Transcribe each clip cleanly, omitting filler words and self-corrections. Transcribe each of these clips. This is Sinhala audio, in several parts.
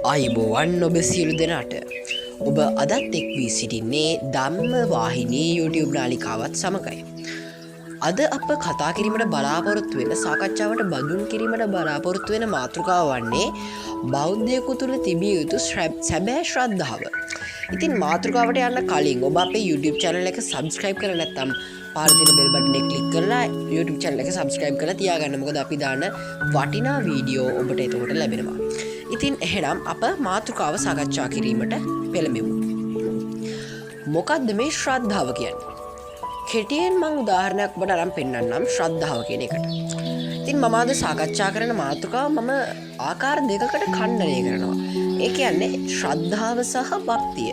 අයිබෝවන් ඔබ සියලු දෙනාට ඔබ අදත් එක් වී සිටින්නේ ධම්ම වාහිනී YouTube නාලිකාවත් සමගයි. අද අප කතා කිරීමට බලාපොරොත්තු වෙන සාකච්ඡාවට බඳුන් කිරීමට බලාපොරොත්තු වෙන මාතෘකාව වන්නේ බෞද්ධයෙකු තුළ තිබිය යුතු සැබෑ ශ්‍රද්ධාව. ඉතින් මාතෘකාවට යන්න කලින් ඔබ අපේ YouTube channel එක subscribe කරලා නැත්නම් පාර තියෙන bell button එක click කරලා YouTube channel එක subscribe කරලා තියාගන්න. මොකද අපි දාන වටිනා වීඩියෝ ඔබට එතකොට ලැබෙනවා. ඉතින් එහෙනම් අප මාතෘකාව සාකච්ඡා කිරීමට පෙළඹෙමු. මොකක්ද මේ ශ්‍රද්ධාව කියන්නේ? කෙටියෙන් මම උදාහරණයක් ඔබට අරන් පෙන්නන්නම් ශ්‍රද්ධාව කියන එකට. ඉතින් මම අද සාකච්ඡා කරන මාතෘකාව මම ආකාර දෙකකට ඛණ්ඩනය කරනවා. ඒ කියන්නේ ශ්‍රද්ධාව සහ භක්තිය.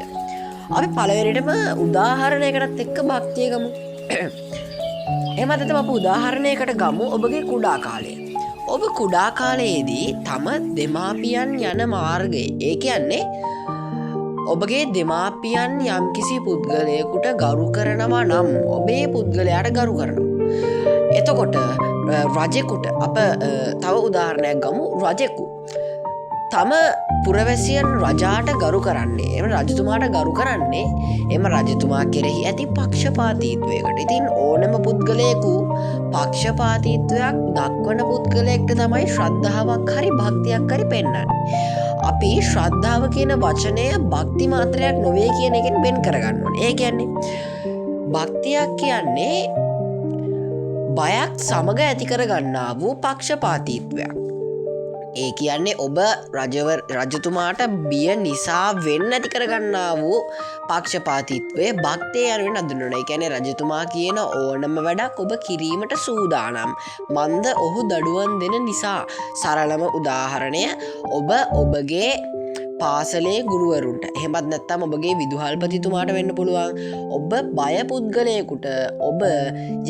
අපි පළවෙනිටම උදාහරණයකටත් එක්ක භක්තිය ගමු. එහෙම නැත්නම් අපි උදාහරණයකට ගමු ඔබගේ කුඩා කාලය. ඔබ කුඩා කාලයේදී තම දෙමාපියන් යන මාර්ගයේ ඒ කියන්නේ ඔබගේ දෙමාපියන් යම්කිසි පුද්ගලයෙකුට ගරු කරනවා නම් ඔබේ පුද්ගලයාට ගරු කරනවා. එතකොට රජෙකුට අප තව උදාහරණයක් ගමු. රජෙකු තම පුරවැසියන් රජාට ගරු කරන්නේ එම රජතුමාට ගරු කරන්නේ එම රජතුමා කෙරෙහි ඇති පක්ෂපාතීත්වයකට. ඉතින් ඕනම පුද්ගලයෙකු පක්ෂපාතීත්වයක් දක්වන පුද්ගලයෙක්ට තමයි ශ්‍රද්ධාවක් හරි භක්තියක් හරි පෙන්වන්නේ. අපි ශ්‍රද්ධාව කියන වචනය භක්ති මාත්‍රයක් නොවේ කියන එකෙන් වෙන් කරගන්න ඕනේ. ඒ කියන්නේ භක්තියක් කියන්නේ බයක් සමග ඇති කරගන්නා වූ පක්ෂපාතීත්වයක්. ඒ කියන්නේ ඔබ රජතුමාට බිය නිසා වෙන්න ඇති කරගන්නා වූ පක්ෂපාතීත්වය භක්තිය යනුවෙන් හඳුන්වනවා. ඒ කියන්නේ රජතුමා කියන ඕනම වැඩක් ඔබ කිරීමට සූදානම්. මන්ද ඔහු දඩුවම් දෙන නිසා. සරලම උදාහරණය ඔබ ඔබගේ පාසලේ ගුරුවරුන්ට එහෙමත් නැත්නම් ඔබගේ විදුහල්පතිතුමාට වෙන්න පුළුවන්. ඔබ බය පුද්ගලයෙකුට ඔබ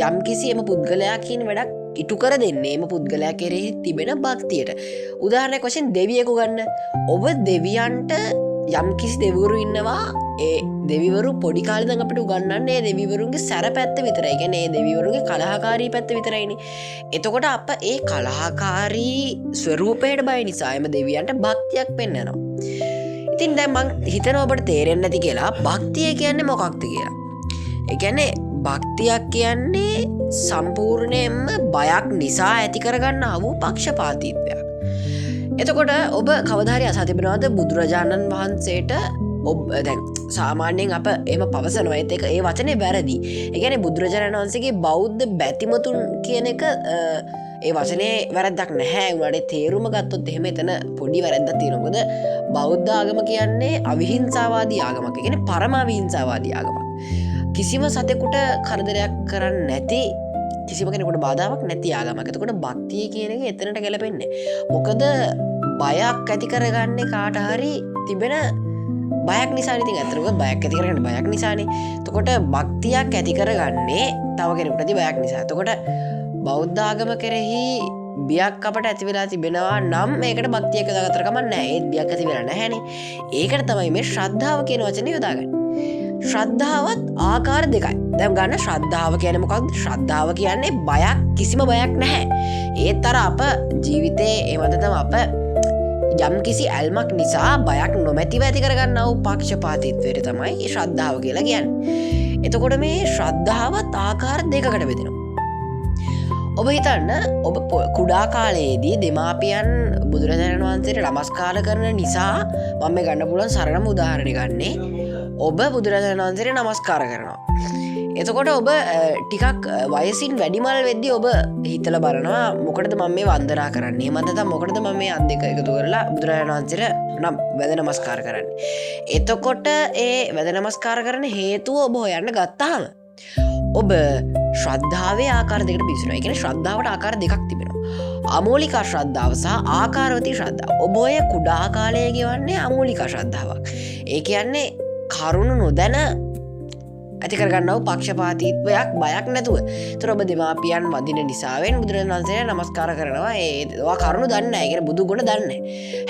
යම්කිසි එම පුද්ගලයා කියන වැඩක් ඉටු කර දෙන්නේ එම පුද්ගලයා කෙරෙහි තිබෙන භක්තියට. උදාහරණයක් වශයෙන් දෙවියෙකු ගන්න. ඔබ දෙවියන්ට යම්කිසි දෙවිවරු ඉන්නවා. ඒ දෙවිවරු පොඩි කාලේ ඉඳන් අපිට උගන්වන්නේ ඒ දෙවිවරුන්ගේ සැර පැත්ත විතරයි. ඒ කියන්නේ ඒ දෙවිවරුන්ගේ කලහකාරී පැත්ත විතරයිනේ. එතකොට අප ඒ කලහකාරී ස්වරූපයට බය නිසා එම දෙවියන්ට භක්තියක් පෙන්වනවා. ඉතින් දැන් මං හිතනවා ඔබට තේරෙන්නේ නැති කියලා භක්තිය කියන්නේ මොකක්ද කියලා. ඒ කියන්නේ භක්තියක් කියන්නේ සම්පූර්ණයෙන්ම බයක් නිසා ඇති කරගන්නා වූ පක්ෂපාතීත්වයක්. එතකොට ඔබ කවදා හරි අසා තිබෙනවද බුදුරජාණන් වහන්සේට දැන් සාමාන්‍යයෙන් අප එහෙම පවසනවා ඒත් ඒ වචනේ වැරදි. ඒ කියන්නේ බුදුරජාණන් වහන්සේගේ බෞද්ධ බැතිමතුන් කියන එක ඒ වචනේ වැරද්දක් නැහැ. උනාට තේරුම ගත්තොත් එහෙම එතන පොඩි වැරද්දක් තියෙනවා. මොකද බෞද්ධ ආගම කියන්නේ අවිහිංසාවාදී ආගමක්. ඒ කියන්නේ පරම අවිහිංසාවාදී ආගමක්. කිසිම සතෙකුට කරදරයක් කරන්නේ නැති කිසිම කෙනෙකුට බාධාවක් නැති ආගමක්. එතකොට භක්තිය කියන එක එතනට ගැලපෙන්නේ. මොකද බයක් ඇති කරගන්නේ කාට හරි තිබෙන බයක් නිසානේ. ඉතින් අතරම බයක් ඇති කරගන්න බයක් නිසානේ. එතකොට භක්තියක් ඇති කරගන්නේ තව කෙනෙකුට ඇති බයක් නිසා. එතකොට බෞද්ධ ආගම කෙරෙහි බියක් අපට ඇති වෙලා තිබෙනවා නම් මේකට භක්තියක් යොදාගත්තට කමක් නැහැ. ඒත් බියක් ඇති වෙලා නැහැනේ. ඒකට තමයි මේ ශ්‍රද්ධාව කියන වචනේ යොදාගන්නේ. ශ්‍රද්ධාවත් ආකාර දෙකයි. දැන් ගන්න ශ්‍රද්ධාව කියන්නේ මොකක්ද? ශ්‍රද්ධාව කියන්නේ බයක් කිසිම බයක් නැහැ. ඒත් අර අප ජීවිතේ එහෙම අප යම්කිසි ඇල්මක් නිසා බයක් නොමැතිව ඇති කරගන්නා වූ පක්ෂපාතීත්වයට තමයි මේ ශ්‍රද්ධාව කියලා කියන්නේ. එතකොට මේ ශ්‍රද්ධාවත් ආකාර දෙකකට බෙදෙනවා. ඔබ හිතන්න ඔබ කුඩා කාලයේදී දෙමාපියන් බුදුරජාණන් වහන්සේට නමස්කාර කරන නිසා මම මේ ගන්න පුළුවන් සරලම උදාහරණයක් ගන්නේ. ඔබ බුදුරජාණන් වහන්සේට නමස්කාර කරනවා. එතකොට ඔබ ටිකක් වයසින් වැඩිමල් වෙද්දී ඔබ හිතලා බලනවා මොකටද මම මේ වන්දනා කරන්නේ? එහෙම නැත්නම් මොකටද මම මේ අත් දෙක එකතු කරලා බුදුරජාණන් වහන්සේට වැඳ නමස්කාර කරන්නේ? එතකොට ඒ වැඳ නමස්කාර කරන හේතුව ඔබ හොයන්න ගත්තාම ඔබ ශ්‍රද්ධාවේ ආකාර දෙකට පිරිසුනවා. ඒ කියන්නේ ශ්‍රද්ධාවට ආකාර දෙකක් තිබෙනවා. අමෝලික ශ්‍රද්ධාව සහ ආකාරවතී ශ්‍රද්ධාව. ඔබ ඔය කුඩා කාලයේ ගෙවන්නේ අමෝලික ශ්‍රද්ධාවක්. ඒ කියන්නේ කරුණු නොදැන ඇතිකරගන්නව පක්ෂපාතීත්වයක් බයක් නැතුව තොර ඔබ දෙමාපියන් වදින නිසාවෙන් බුදුරජාණන් වහන්සේ නමස්කාර කරනවා ඒවා කරුණු දන්න ඇගෙන බුදුගුණ දන්න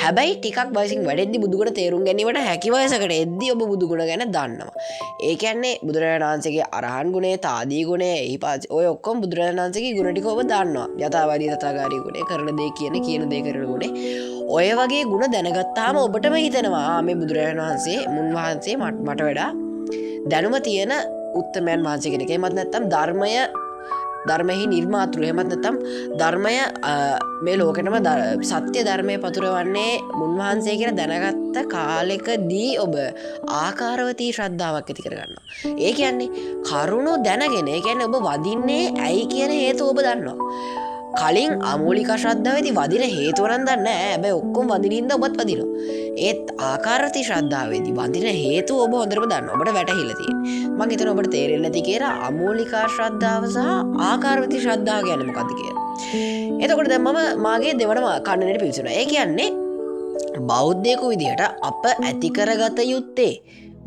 හැබැයි ටිකක් වයසින් වැඩෙද්දි බුදුගුණ තේරුම් ගැනීමට හැකි වයසකට එද්දි ඔබ බුදුගුණ ගැන දන්නවා ඒකන්නේ බුදුරජාණන් වහන්සේගේ අරහන් ගුණේ තාදී ගුණේ එහි පස් ඔය ඔක්කොම බුදුරජාණන් වහන්සේගේ ගුණ ටික ඔබ දන්නවා යථාවාදී තථාගාරී ගුණේ කරන දේ කියන දේ කරන ගුණේ ඔය වගේ ගුණ දැනගත්තාම ඔබටම හිතෙනවා මේ බුදුරජාණන් වහන්සේ මුන් වහන්සේ මට වඩා දැනුම තියෙන උත්තමයන් වහන්සේ කෙනෙක්. එහෙමත් නැත්නම් ධර්මෙහි නිර්මාතෘ. එහෙමත් නැත්නම් ධර්මය මේ ලෝකෙටම සත්‍ය ධර්මයේ පතුරවන්නේ මුන්වහන්සේ කියලා දැනගත්ත කාලෙකදී ඔබ ආකාරවතී ශ්‍රද්ධාවක් ඇති කරගන්නවා. ඒ කියන්නේ කරුණු දැනගෙන. ඒ කියන්නේ ඔබ වදින්නේ ඇයි කියන හේතුව ඔබ දන්නවා. කලින් අමූලික ශ්‍රද්ධාවේදී වදින හේතුව නම් දන්නේ නැහැ. හැබැයි ඔක්කොම වදිනින්ද ඔබත් වදිනවා. ඒත් ආකාරවතී ශ්‍රද්ධාවේදී වදින හේතුව ඔබ හොඳටම දන්නවා. ඔබට වැටහිලා තියෙන්නේ. මම හිතනවා ඔබට තේරෙන්නේ නැති කියලා අමූලික ශ්‍රද්ධාව සහ ආකාරවතී ශ්‍රද්ධාව කියන්නේ මොකක්ද කියලා. එතකොට දැන් මම මාගේ දෙවන කන්නේට පිවිසුණා. ඒ කියන්නේ බෞද්ධයෙකු විදිහට අප ඇති කරගත යුත්තේ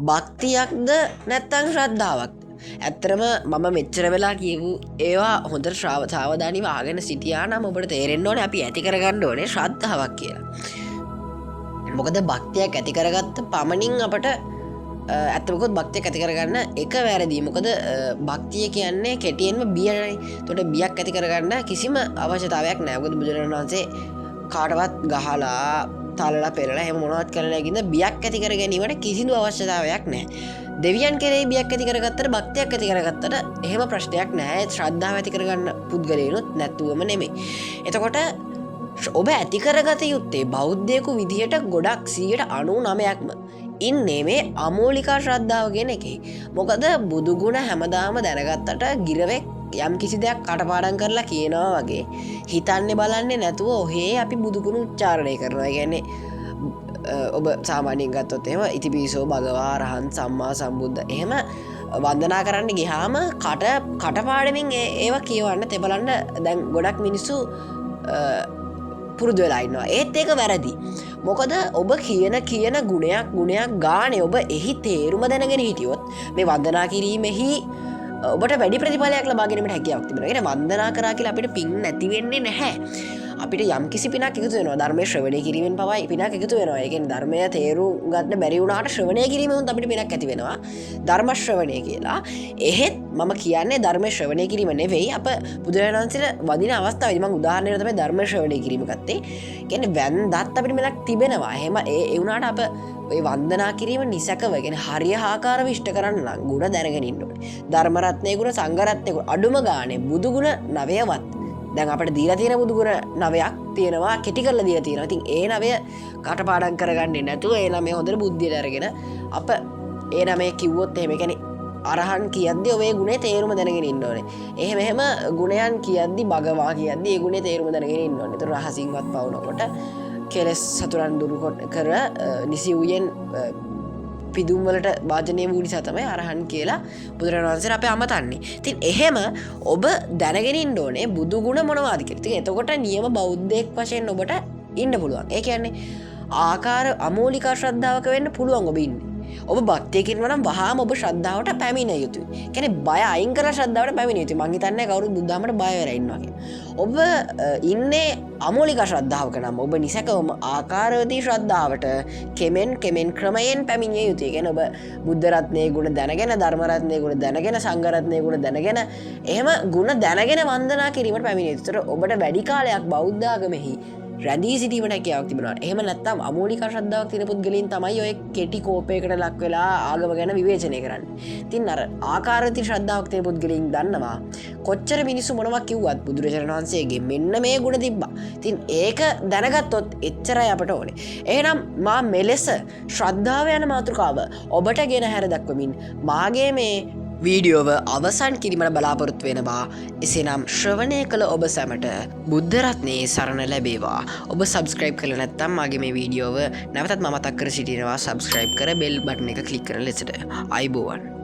භක්තියක්ද නැත්නම් ශ්‍රද්ධාවක්ද? ඇත්තරම මම මෙච්චර වෙලා කියපු ඒවා හොඳ සාවධානීව ආගෙන සිටියා නම් ඔබට තේරෙන්න ඕනේ අපි ඇති කරගන්න ඕනේ ශ්‍රද්ධාවක් කියලා. මොකද භක්තියක් ඇති කරගත්ත පමණින් අපට ඇත්තමකොත් භක්තියක් ඇති කරගන්න එක වැරදි. මොකද භක්තිය කියන්නේ කෙටියෙන්ම බියයි. එතකොට බියක් ඇති කරගන්න කිසිම අවශ්‍යතාවයක් නැහැ. මොකද බුදුරජාණන් වහන්සේ කාටවත් ගහලා තලලා පෙරලා එහෙම මොනවත් කරලා නැගින්ද බියක් ඇති කර ගැනීමට කිසිදු අවශ්‍යතාවයක් නැහැ. දෙවියන් කෙරෙහි බියක් ඇති කරගත්තට භක්තියක් ඇති කරගත්තට එහෙම ප්‍රශ්නයක් නැහැ. ශ්‍රද්ධාව ඇති කරගන්න පුද්ගලයනොත් නැතුවම නෙමෙයි. එතකොට ඔබ ඇති කරගත යුත්තේ බෞද්ධයෙකු විදිහට ගොඩක් 99%ක්ම ඉන්නේ මේ අමූලිකා ශ්‍රද්ධාව කියන එකේ. මොකද බුදුගුණ හැමදාම දැනගත්තට ගිරවෙක් යම් කිසි දෙයක් කටපාඩම් කරලා කියනවා වගේ හිතන්නේ බලන්නේ නැතුව ඔහේ අපි බුදුගුණ උච්චාරණය කරනවා. ඒ කියන්නේ ඔබ සාමාන්‍යයෙන් ගත්තොත් එහෙම ඉතිපිසෝ භගවා රහන් සම්මා සම්බුද්ධ එහෙම වන්දනා කරන්න ගියාම කටපාඩමින් ඒවා කියවන්න තෙබලන්න දැන් ගොඩක් මිනිස්සු පුරුදු වෙලා ඉන්නවා. ඒත් ඒක වැරදි. මොකද ඔබ කියන ගුණයක් ගානේ ඔබ එහි තේරුම දැනගෙන හිටියොත් මේ වන්දනා කිරීමෙහි ඔබට වැඩි ප්‍රතිඵලයක් ලබා ගැනීමට හැකියාවක් තිබෙනවා. ඒ කියන්නේ වන්දනා කරා කියලා අපිට පින් නැති වෙන්නේ නැහැ. අපිට යම් කිසි පිනක් එකතු වෙනවා. ධර්මයේ ශ්‍රවණය කිරීමෙන් පවා පිනක් එකතු වෙනවා. ඒ කියන්නේ ධර්මය තේරුම් ගන්න බැරි වුණාට ශ්‍රවණය කිරීමෙන් අපිට පිනක් ඇති වෙනවා. ධර්ම ශ්‍රවණය කියලා. එහෙත් මම කියන්නේ ධර්මයේ ශ්‍රවණය කිරීම නෙවෙයි. අප බුදුරජාණන් වහන්සේට වදින අවස්ථාවේදී මම උදාහරණයක් තමයි ධර්ම ශ්‍රවණය කිරීම ගත්තේ. කියන්නේ වැන්දත් අපිට මෙලක් තිබෙනවා. එහෙම ඒ වුණාට අප ඔය වන්දනා කිරීම නිසකව කියන්නේ හරිය ආකාරව ඉෂ්ට කරන්න නම් ගුණ දැනගෙන ඉන්න ඕනේ. ධර්ම රත්නයේ ගුණ සංඝ රත්නයේ ගුණ අඩුම ගානේ බුදු ගුණ 9වත් දැන් අපිට දීලා තියෙන බුදු ගුණ 9ක් තියෙනවා කෙටි කරලා දීලා තියෙනවා. ඉතින් ඒ 9 කටපාඩම් කරගන්නේ නැතුව ඒ 9 හොඳට බුද්ධියට අරගෙන අප ඒ 9 කිව්වොත් එහෙම කියන්නේ අරහන් කියද්දී ඔය ගුණේ තේරුම දැනගෙන ඉන්න ඕනේ. එහෙම ගුණයන් කියද්දී භගවා කියද්දී ඒ ගුණේ තේරුම දැනගෙන ඉන්න ඕනේ. ඒතර රහසින්වත් පවුනකොට කෙලෙස් සතුරන් දුරු කර නිසි වූයෙන් පිදුම් වලට වාජනය වූ නිසා තමයි අරහන් කියලා බුදුරජාණන් වහන්සේ අපේ අමතන්නේ. ඉතින් එහෙම ඔබ දැනගෙන ඉන්න ඕනේ බුදු ගුණ මොනවාද කියලා. ඉතින් එතකොට නියම බෞද්ධයෙක් වශයෙන් ඔබට ඉන්න පුළුවන්. ඒ කියන්නේ ආකාර අමූලික ශ්‍රද්ධාවක වෙන්න පුළුවන් ඔබ ඉන්නේ. ඔබ භක්තියකින් වනම් වහාම ඔබ ශ්‍රද්ධාවට පැමිණිය යුතුයි. කියන්නේ බය අයින් කරලා ශ්‍රද්ධාවට පැමිණිය යුතුයි. මං හිතන්නේ කවුරුත් බුද්ධාමයට බය වෙලා ඉන්නවා කියලා. ඔබ ඉන්නේ අමූලික ශ්‍රද්ධාවක නම් ඔබ නිසකවම ආකාරවතී ශ්‍රද්ධාවට කෙමෙන් ක්‍රමයෙන් පැමිණිය යුතුයි. කියන්නේ ඔබ බුද්ධ රත්නයේ ගුණ දැනගෙන ධර්ම රත්නයේ ගුණ දැනගෙන සංඝ රත්නයේ ගුණ දැනගෙන එහෙම ගුණ දැනගෙන වන්දනා කිරීමට පැමිණිය යුතුයි. ඒතර ඔබට වැඩි කාලයක් බෞද්ධ ආගමෙහි රැඳී සිටීමට හැකියාවක් තිබෙනවා. එහෙම නැත්නම් අමූලික ශ්‍රද්ධාවක් තියෙන පුද්ගලයන් තමයි ඔය කෙටි කෝපයකට ලක් වෙලා ආගම ගැන විවේචනය කරන්නේ. ඉතින් අර ආකාරවතී ශ්‍රද්ධාවක් තියෙන පුද්ගලයන් දන්නවා කොච්චර මිනිස්සු මොනවා කිව්වත් බුදුරජාණන් වහන්සේගේ මෙන්න මේ ගුණ තිබ්බා. ඉතින් ඒක දැනගත්තොත් එච්චරයි අපට ඕනේ. එහෙනම් මා මෙලෙස ශ්‍රද්ධාව යන මාතෘකාව ඔබට ගෙන හැර දක්වමින් මාගේ මේ වීඩියෝව අවසන් කිරීමට බලාපොරොත්තු වෙනවා. එසේනම් ශ්‍රවණය කළ ඔබ සැමට බුද්ධ රත්නයේ සරණ ලැබේවා. ඔබ සබ්ස්ක්‍රයිබ් කළේ නැත්නම් මාගේ මේ වීඩියෝව නැවතත් මතක් කර සිටිනවා සබ්ස්ක්‍රයිබ් කර බෙල් බටන් එක ක්ලික් කරන ලෙසට. අයබෝවන්.